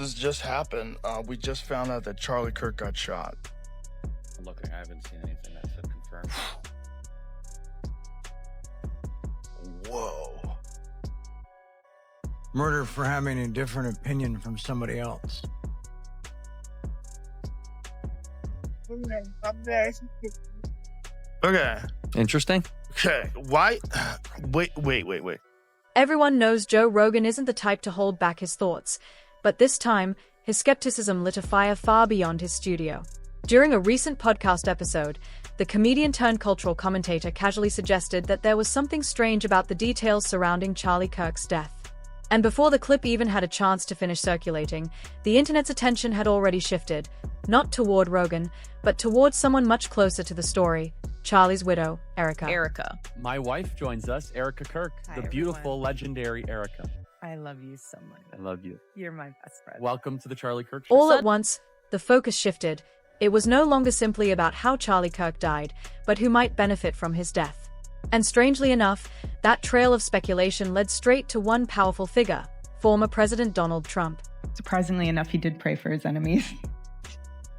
This just happened. We just found out that Charlie Kirk got shot. I'm looking. I haven't seen anything that said confirmed. Whoa. Murder for having a different opinion from somebody else. Okay. Interesting. Okay. Why? Wait. Everyone knows Joe Rogan isn't the type to hold back his thoughts, but this time, his skepticism lit a fire far beyond his studio. During a recent podcast episode, the comedian-turned-cultural commentator casually suggested that there was something strange about the details surrounding Charlie Kirk's death. And before the clip even had a chance to finish circulating, the internet's attention had already shifted, not toward Rogan, but towards someone much closer to the story, Charlie's widow, Erica. My wife joins us, Erica Kirk, Hi, the beautiful, everyone. legendary Erica. I love you so much. I love you. You're my best friend. Welcome to the Charlie Kirk Show. All at once, the focus shifted. It was no longer simply about how Charlie Kirk died, but who might benefit from his death. And strangely enough, that trail of speculation led straight to one powerful figure, former President Donald Trump. Surprisingly enough, he did pray for his enemies,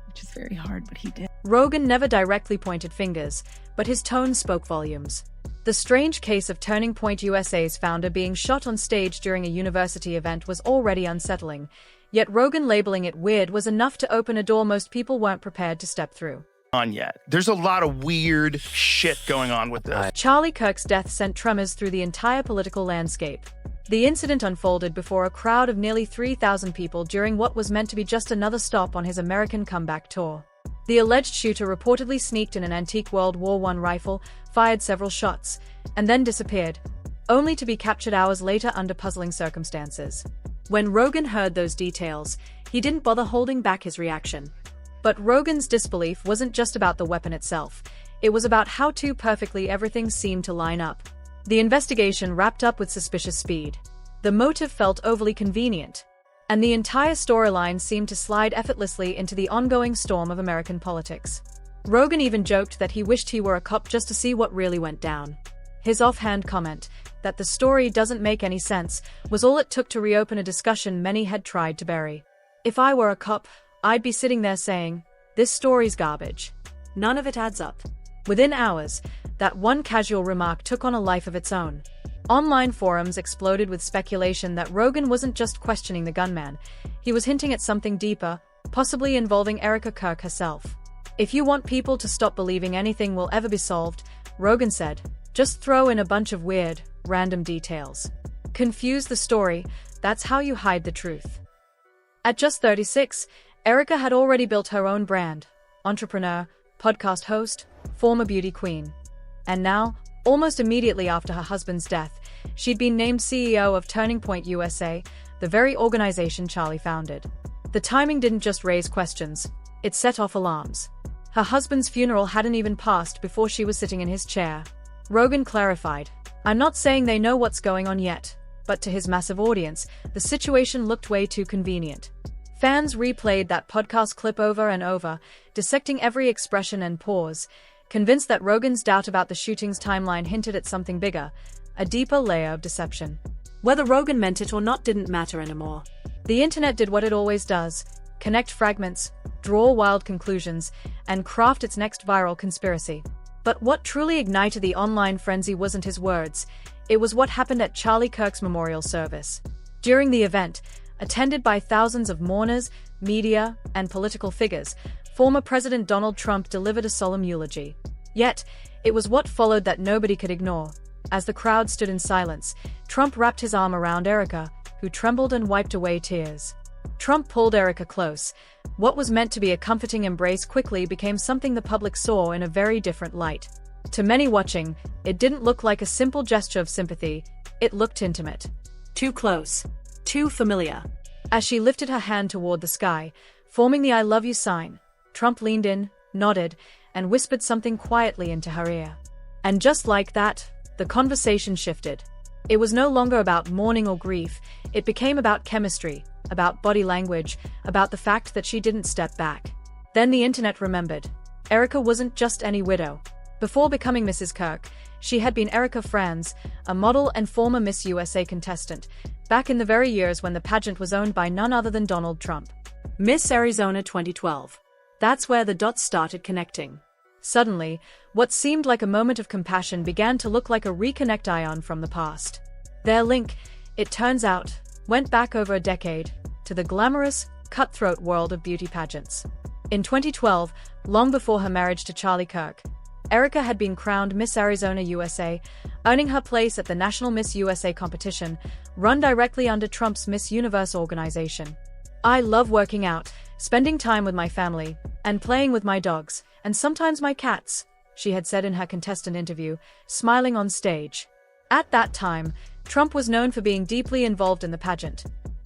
which is very hard, but he did. Rogan never directly pointed fingers, but his tone spoke volumes. The strange case of Turning Point USA's founder being shot on stage during a university event was already unsettling, yet Rogan labeling it weird was enough to open a door most people weren't prepared to step through. On yet. There's a lot of weird shit going on with this. Charlie Kirk's death sent tremors through the entire political landscape. The incident unfolded before a crowd of nearly 3,000 people during what was meant to be just another stop on his American comeback tour. The alleged shooter reportedly sneaked in an antique World War I rifle, fired several shots, and then disappeared, only to be captured hours later under puzzling circumstances. When Rogan heard those details, he didn't bother holding back his reaction. But Rogan's disbelief wasn't just about the weapon itself, it was about how too perfectly everything seemed to line up. The investigation wrapped up with suspicious speed. The motive felt overly convenient, and the entire storyline seemed to slide effortlessly into the ongoing storm of American politics. Rogan even joked that he wished he were a cop just to see what really went down. His offhand comment, that the story doesn't make any sense, was all it took to reopen a discussion many had tried to bury. If I were a cop, I'd be sitting there saying, this story's garbage. None of it adds up. Within hours, that one casual remark took on a life of its own. Online forums exploded with speculation that Rogan wasn't just questioning the gunman, he was hinting at something deeper, possibly involving Erica Kirk herself. If you want people to stop believing anything will ever be solved, Rogan said, just throw in a bunch of weird, random details. Confuse the story, that's how you hide the truth. At just 36, Erica had already built her own brand, entrepreneur, podcast host, former beauty queen. And now, almost immediately after her husband's death, she'd been named CEO of Turning Point USA, the very organization Charlie founded. The timing didn't just raise questions, it set off alarms. Her husband's funeral hadn't even passed before she was sitting in his chair. Rogan clarified, I'm not saying they know what's going on yet, but to his massive audience, the situation looked way too convenient. Fans replayed that podcast clip over and over, dissecting every expression and pause, convinced that Rogan's doubt about the shooting's timeline hinted at something bigger, a deeper layer of deception. Whether Rogan meant it or not didn't matter anymore. The internet did what it always does, connect fragments, draw wild conclusions, and craft its next viral conspiracy. But what truly ignited the online frenzy wasn't his words, it was what happened at Charlie Kirk's memorial service. During the event, attended by thousands of mourners, media, and political figures, former President Donald Trump delivered a solemn eulogy. Yet, it was what followed that nobody could ignore. As the crowd stood in silence, Trump wrapped his arm around Erica, who trembled and wiped away tears. Trump pulled Erica close. What was meant to be a comforting embrace quickly became something the public saw in a very different light. To many watching, it didn't look like a simple gesture of sympathy, it looked intimate. Too close. Too familiar. As she lifted her hand toward the sky, forming the I love you sign, Trump leaned in, nodded, and whispered something quietly into her ear. And just like that, the conversation shifted. It was no longer about mourning or grief, it became about chemistry, about body language, about the fact that she didn't step back. Then the internet remembered. Erica wasn't just any widow. Before becoming Mrs. Kirk, She had been Erica Franz, a model and former Miss USA contestant, back in the very years when the pageant was owned by none other than Donald Trump. Miss Arizona 2012. That's where the dots started connecting. Suddenly, what seemed like a moment of compassion began to look like a reconnect ion from the past. Their link, it turns out, went back over a decade, to the glamorous, cutthroat world of beauty pageants. In 2012, long before her marriage to Charlie Kirk, Erica had been crowned Miss Arizona USA, earning her place at the National Miss USA competition, run directly under Trump's Miss Universe organization. "I love working out, spending time with my family, and playing with my dogs, and sometimes my cats," she had said in her contestant interview, smiling on stage. At that time, Trump was known for being deeply involved in the pageant,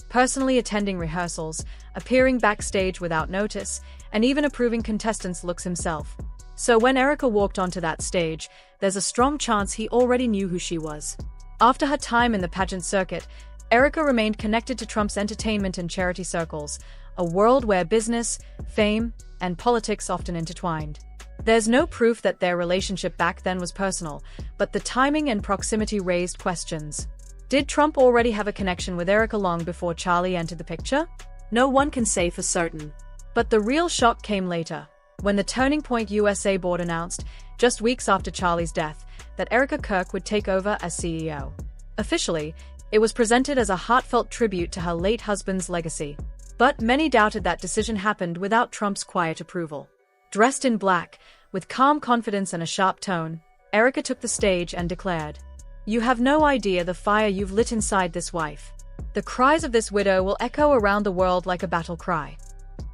personally attending rehearsals, appearing backstage without notice, and even approving contestants' looks himself. So when Erica walked onto that stage, there's a strong chance he already knew who she was. After her time in the pageant circuit, Erica remained connected to Trump's entertainment and charity circles, a world where business, fame, and politics often intertwined. There's no proof that their relationship back then was personal, but the timing and proximity raised questions. Did Trump already have a connection with Erica long before Charlie entered the picture? No one can say for certain. But the real shock came later, when the Turning Point USA board announced, just weeks after Charlie's death, that Erica Kirk would take over as CEO. Officially, it was presented as a heartfelt tribute to her late husband's legacy. But many doubted that decision happened without Trump's quiet approval. Dressed in black, with calm confidence and a sharp tone, Erica took the stage and declared, "You have no idea the fire you've lit inside this wife." The cries of this widow will echo around the world like a battle cry.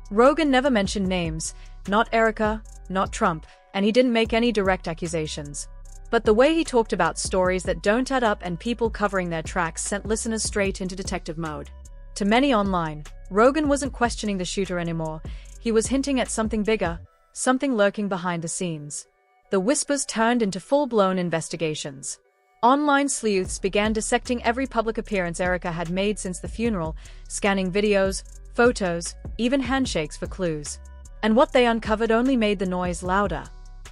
Rogan never mentioned names, not Erica, not Trump, and he didn't make any direct accusations. But the way he talked about stories that don't add up and people covering their tracks sent listeners straight into detective mode. To many online, Rogan wasn't questioning the shooter anymore. He was hinting at something bigger, something lurking behind the scenes. The whispers turned into full-blown investigations. Online sleuths began dissecting every public appearance Erica had made since the funeral, scanning videos, photos, even handshakes for clues. And what they uncovered only made the noise louder.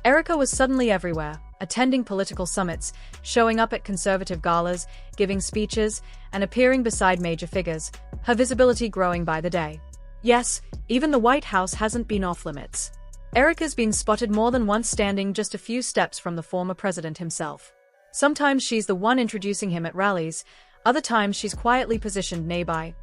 Erica was suddenly everywhere, attending political summits, showing up at conservative galas, giving speeches, and appearing beside major figures, her visibility growing by the day. Yes, even the White House hasn't been off limits. Erica's been spotted more than once standing just a few steps from the former president himself. Sometimes she's the one introducing him at rallies, other times she's quietly positioned nearby,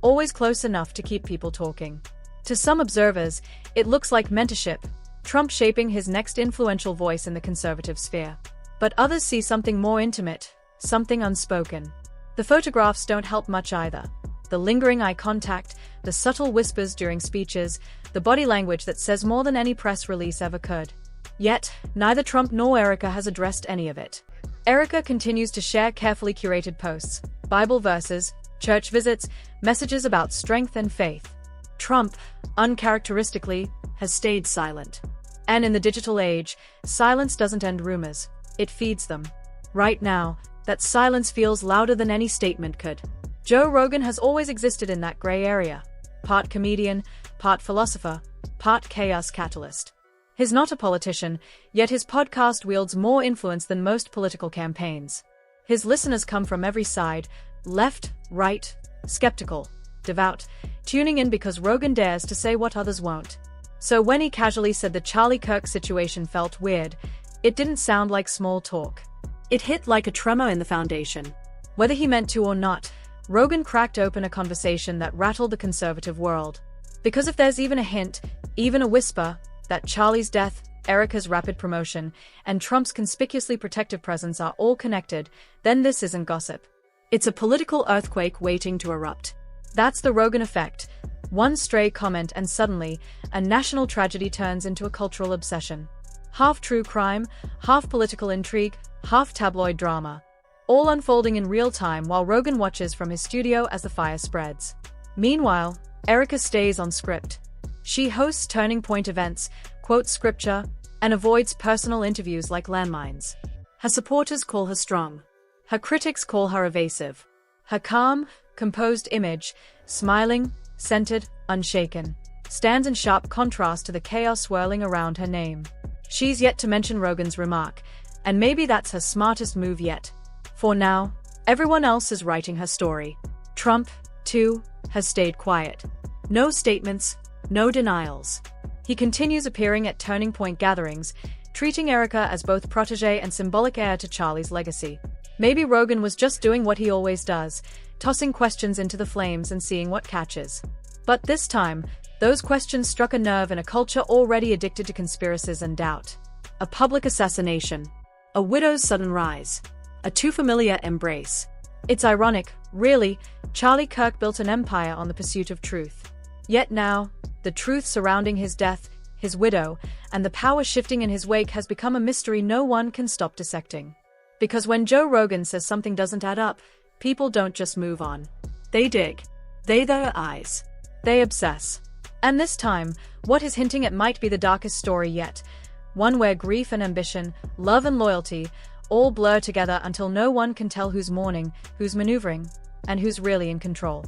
always close enough to keep people talking. To some observers, it looks like mentorship, Trump shaping his next influential voice in the conservative sphere. But others see something more intimate, something unspoken. The photographs don't help much either. The lingering eye contact, the subtle whispers during speeches, the body language that says more than any press release ever could. Yet, neither Trump nor Erica has addressed any of it. Erica continues to share carefully curated posts, Bible verses, church visits, messages about strength and faith. Trump, uncharacteristically, has stayed silent. And in the digital age, silence doesn't end rumors, it feeds them. Right now, that silence feels louder than any statement could. Joe Rogan has always existed in that gray area. Part comedian, part philosopher, part chaos catalyst. He's not a politician, yet his podcast wields more influence than most political campaigns. His listeners come from every side, left, right, skeptical, devout, tuning in because Rogan dares to say what others won't. So when he casually said the Charlie Kirk situation felt weird, it didn't sound like small talk. It hit like a tremor in the foundation. Whether he meant to or not, Rogan cracked open a conversation that rattled the conservative world. Because if there's even a hint, even a whisper, that Charlie's death, Erica's rapid promotion, and Trump's conspicuously protective presence are all connected, then this isn't gossip. It's a political earthquake waiting to erupt. That's the Rogan effect. One stray comment and suddenly, a national tragedy turns into a cultural obsession. Half true crime, half political intrigue, half tabloid drama. All unfolding in real time while Rogan watches from his studio as the fire spreads. Meanwhile, Erica stays on script. She hosts Turning Point events, quotes scripture, and avoids personal interviews like landmines. Her supporters call her strong. Her critics call her evasive. Her calm, composed image, smiling, centered, unshaken, stands in sharp contrast to the chaos swirling around her name. She's yet to mention Rogan's remark, And maybe that's her smartest move yet. For now, everyone else is writing her story. Trump, too, has stayed quiet. No statements, no denials. He continues appearing at Turning Point gatherings, treating Erica as both protege and symbolic heir to Charlie's legacy. Maybe Rogan was just doing what he always does, tossing questions into the flames and seeing what catches. But this time, those questions struck a nerve in a culture already addicted to conspiracies and doubt. A public assassination. A widow's sudden rise. A too familiar embrace. It's ironic, really. Charlie Kirk built an empire on the pursuit of truth. Yet now, the truth surrounding his death, his widow, and the power shifting in his wake has become a mystery no one can stop dissecting. Because when Joe Rogan says something doesn't add up, people don't just move on. They dig. Their eyes. They obsess. And this time, what he's hinting at might be the darkest story yet. One where grief and ambition, love and loyalty, all blur together until no one can tell who's mourning, who's maneuvering, and who's really in control.